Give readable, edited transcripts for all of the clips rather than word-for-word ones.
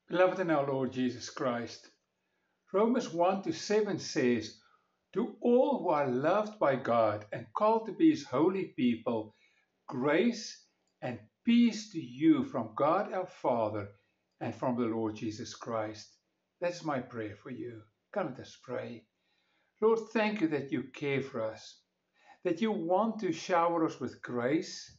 Beloved in our Lord Jesus Christ, Romans 1 to 7 says, "To all who are loved by God and called to be His holy people, grace and peace to you from God our Father and from the Lord Jesus Christ." That's my prayer for you. Come, let us pray. Lord, thank you that you care for us, that you want to shower us with grace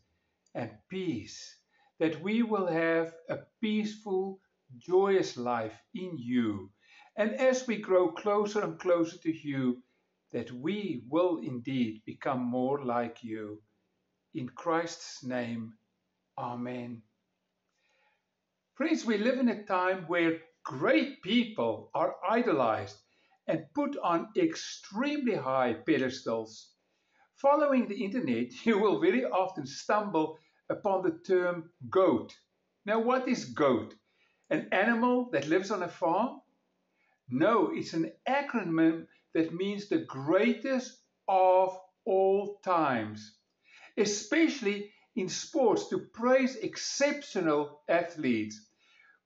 and peace, that we will have a peaceful, joyous life in you. And as we grow closer and closer to you, that we will indeed become more like you. In Christ's name, Amen. Friends, we live in a time where great people are idolized and put on extremely high pedestals. Following the internet, you will very often stumble upon the term goat. Now, what is goat? An animal that lives on a farm? No, it's an acronym that means the greatest of all times, especially in sports to praise exceptional athletes.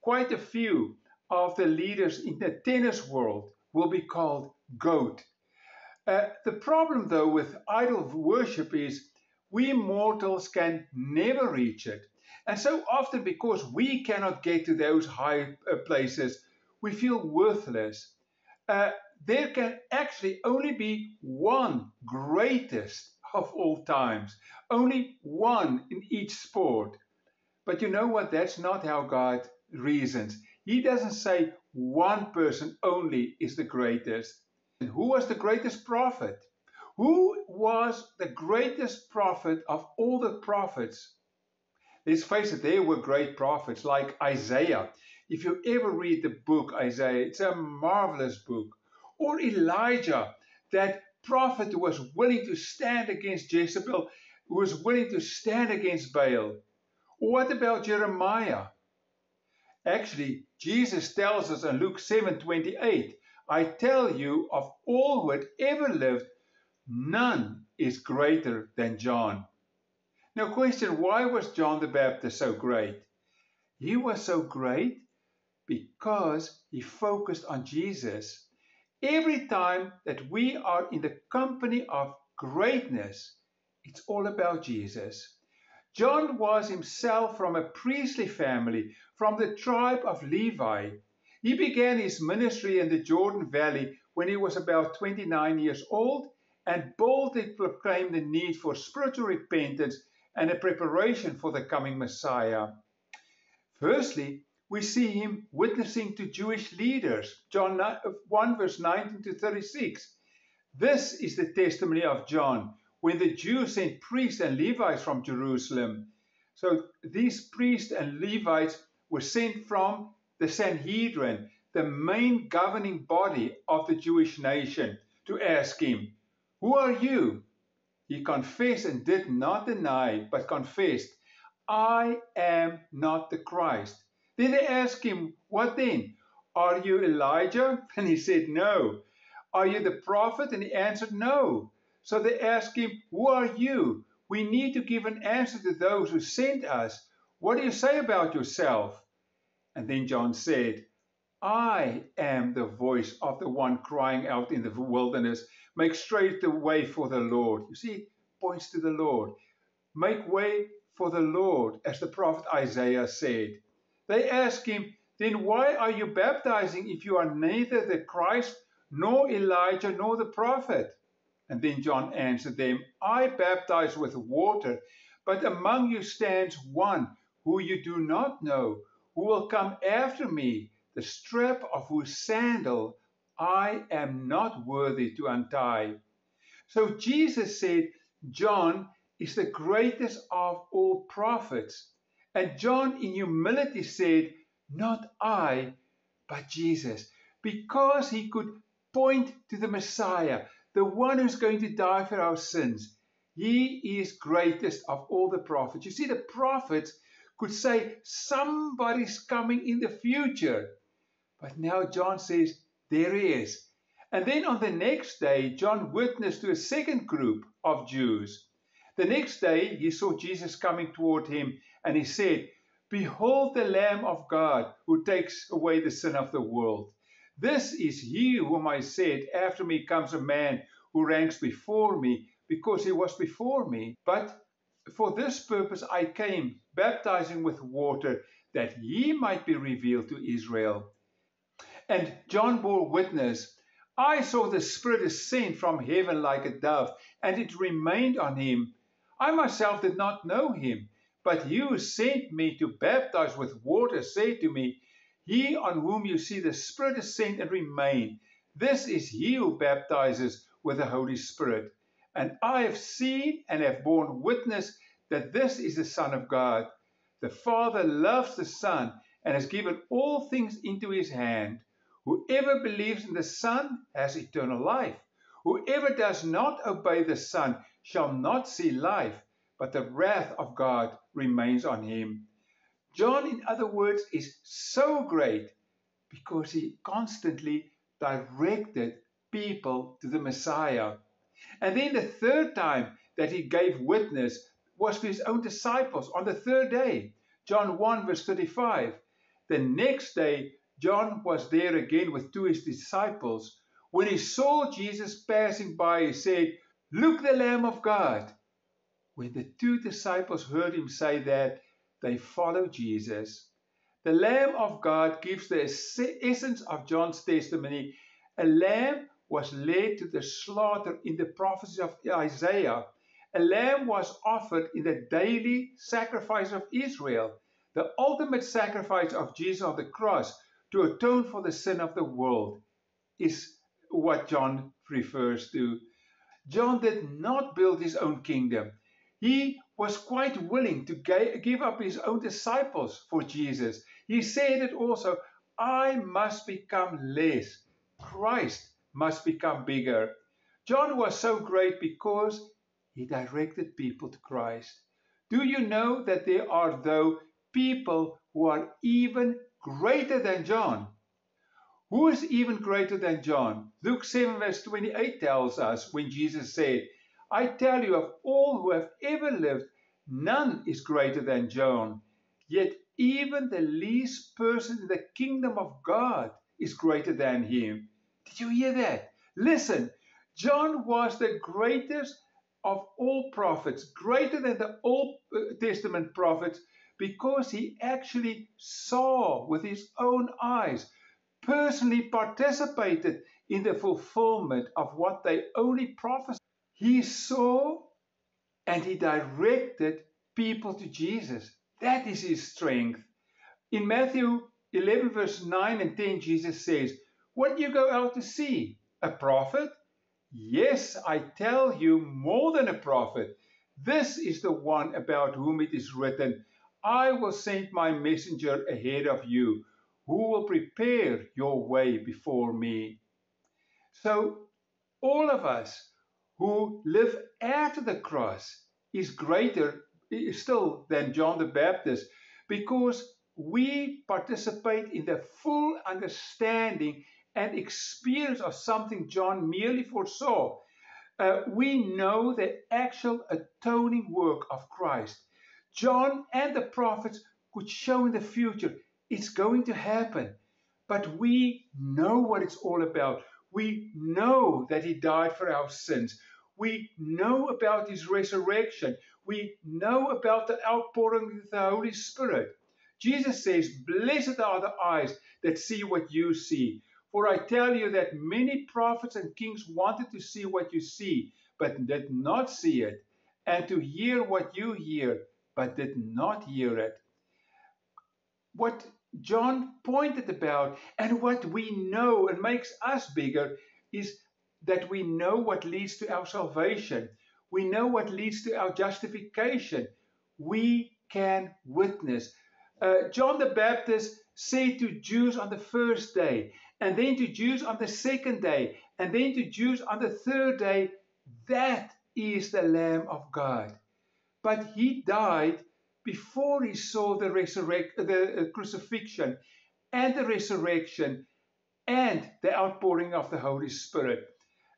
Quite a few of the leaders in the tennis world will be called GOAT. The problem, though, with idol worship is we mortals can never reach it. And so often, because we cannot get to those high places, we feel worthless. Uh, there can actually only be one greatest of all times, only one in each sport. But you know what? That's not how God reasons. He doesn't say one person only is the greatest. Who was the greatest prophet? Who was the greatest prophet of all the prophets? Let's face it, there were great prophets like Isaiah. If you ever read the book Isaiah, it's a marvelous book. Or Elijah, that prophet who was willing to stand against Jezebel, who was willing to stand against Baal. Or what about Jeremiah? Actually, Jesus tells us in Luke 7:28, "I tell you, of all who had ever lived, none is greater than John." Now, question, why was John the Baptist so great? He was so great because he focused on Jesus. Every time that we are in the company of greatness, it's all about Jesus. John was himself from a priestly family, from the tribe of Levi. He began his ministry in the Jordan Valley when he was about 29 years old and boldly proclaimed the need for spiritual repentance and a preparation for the coming Messiah. Firstly, we see him witnessing to Jewish leaders, John 1 verse 19 to 36. This is the testimony of John when the Jews sent priests and Levites from Jerusalem. So these priests and Levites were sent from the Sanhedrin, the main governing body of the Jewish nation, to ask him, "Who are you?" He confessed and did not deny, but confessed, "I am not the Christ." Then they asked him, "What then? Are you Elijah?" And he said, "No." "Are you the prophet?" And he answered, "No." So they asked him, "Who are you? We need to give an answer to those who sent us. What do you say about yourself?" And then John said, "I am the voice of the one crying out in the wilderness, 'Make straight the way for the Lord.'" You see, it points to the Lord. "Make way for the Lord," as the prophet Isaiah said. They asked him, "Then why are you baptizing if you are neither the Christ, nor Elijah, nor the prophet?" And then John answered them, "I baptize with water, but among you stands one who you do not know, who will come after me, the strap of whose sandal I am not worthy to untie." So Jesus said John is the greatest of all prophets. And John in humility said, "Not I, but Jesus," because he could point to the Messiah, the one who's going to die for our sins. He is greatest of all the prophets. You see, the prophets could say somebody's coming in the future. But now John says, there he is. And then on the next day, John witnessed to a second group of Jews. The next day, he saw Jesus coming toward him, and he said, Behold the Lamb of God who takes away the sin of the world. This is he whom I said, after me comes a man who ranks before me, because he was before me. But for this purpose I came, baptizing with water, that he might be revealed to Israel. And John bore witness, I saw the Spirit descend from heaven like a dove, and it remained on him. I myself did not know him, but he who sent me to baptize with water said to me, He on whom you see the Spirit descend and remain, this is he who baptizes with the Holy Spirit. And I have seen and have borne witness that this is the Son of God. The Father loves the Son and has given all things into his hand. Whoever believes in the Son has eternal life. Whoever does not obey the Son shall not see life, but the wrath of God remains on him. John, in other words, is so great because he constantly directed people to the Messiah. And then the third time that he gave witness was to his own disciples on the third day. John 1 verse 35. The next day, John was there again with two of his disciples. When he saw Jesus passing by, he said, Look, the Lamb of God. When the two disciples heard him say that, they followed Jesus. The Lamb of God gives the essence of John's testimony. A lamb was led to the slaughter in the prophecy of Isaiah. A lamb was offered in the daily sacrifice of Israel. The ultimate sacrifice of Jesus on the cross to atone for the sin of the world is what John refers to. John did not build his own kingdom. He was quite willing to give up his own disciples for Jesus. He said it also, I must become less. Christ must become bigger. John was so great because he directed people to Christ. Do you know that there are, though, people who are even greater than John? Who is even greater than John? Luke 7 verse 28 tells us when Jesus said, I tell you, of all who have ever lived, none is greater than John. Yet even the least person in the kingdom of God is greater than him. Did you hear that? Listen, John was the greatest of all prophets, greater than the Old Testament prophets, because he actually saw with his own eyes, personally participated in the fulfillment of what they only prophesied. He saw and he directed people to Jesus. That is his strength. In Matthew 11 verse 9 and 10, Jesus says, What do you go out to see? A prophet? Yes, I tell you, more than a prophet. This is the one about whom it is written, I will send my messenger ahead of you, who will prepare your way before me. So all of us who live after the cross is greater still than John the Baptist, because we participate in the full understanding and experience of something John merely foresaw. We know the actual atoning work of Christ. John and the prophets could show in the future it's going to happen, but we know what it's all about. We know that he died for our sins. We know about his resurrection. We know about the outpouring of the Holy Spirit. Jesus says, Blessed are the eyes that see what you see. For I tell you that many prophets and kings wanted to see what you see, but did not see it, and to hear what you hear, but did not hear it. What John pointed about and what we know and makes us bigger is that we know what leads to our salvation. We know what leads to our justification. We can witness. John the Baptist said to Jews on the first day, and then to Jews on the second day, and then to Jews on the third day, that is the Lamb of God. But he died before he saw the crucifixion and the resurrection and the outpouring of the Holy Spirit.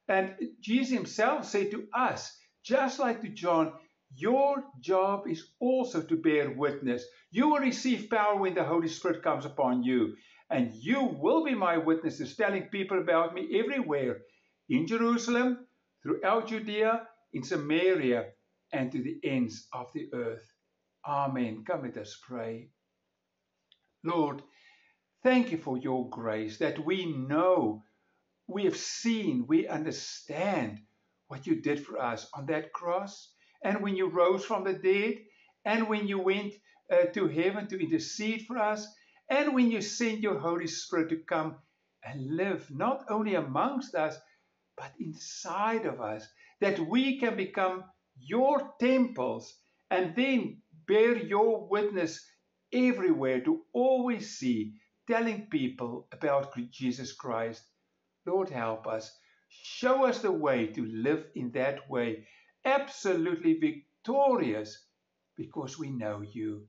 And Jesus himself said to us, just like to John, Your job is also to bear witness. You will receive power when the Holy Spirit comes upon you, and you will be my witnesses, telling people about me everywhere, in Jerusalem, throughout Judea, in Samaria, and to the ends of the earth. Amen. Come, let us pray. Lord, thank you for your grace that we know, we have seen, we understand what you did for us on that cross, and when you rose from the dead, and when you went to heaven to intercede for us, and when you sent your Holy Spirit to come and live not only amongst us, but inside of us, that we can become your temples and then bear your witness everywhere to always see, telling people about Jesus Christ. Lord, help us. Show us the way to live in that way, absolutely victorious, because we know you.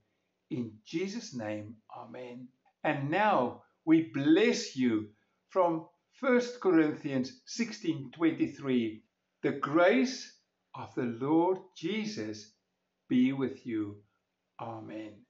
In Jesus' name, amen. And now we bless you from 1 Corinthians 16:23. The grace of the Lord Jesus be with you. Amen.